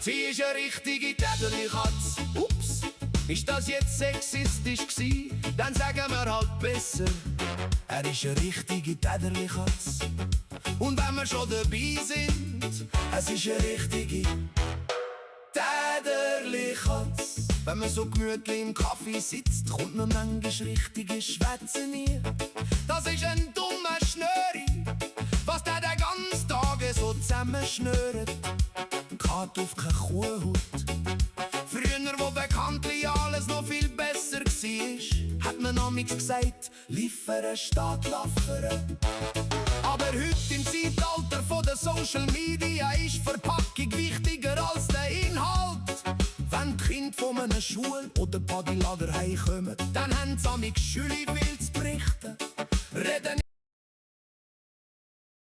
Sie ist eine richtige Täterli-Katz. Ups, ist das jetzt sexistisch gsi? Dann sagen wir halt besser, er ist eine richtige Täterli-Katz. Und wenn wir schon dabei sind, es ist eine richtige Täterli-Katz. Wenn man so gemütlich im Kaffee sitzt, kommt man manchmal richtige Schwätze nie. Das ist ein dummer Schnöri, was der den ganzen Tag so zusammenschnürt. Geht auf keine Kuhhaut. Früher, wo bekanntlich alles noch viel besser war, hat man amigs gesagt, liefern statt laffern. Aber heute im Zeitalter von der Social Media ist Verpackung wichtiger als der Inhalt. Wenn die Kinder von einer Schule oder Bodylager heimkommen, dann haben sie amigs Schüli viel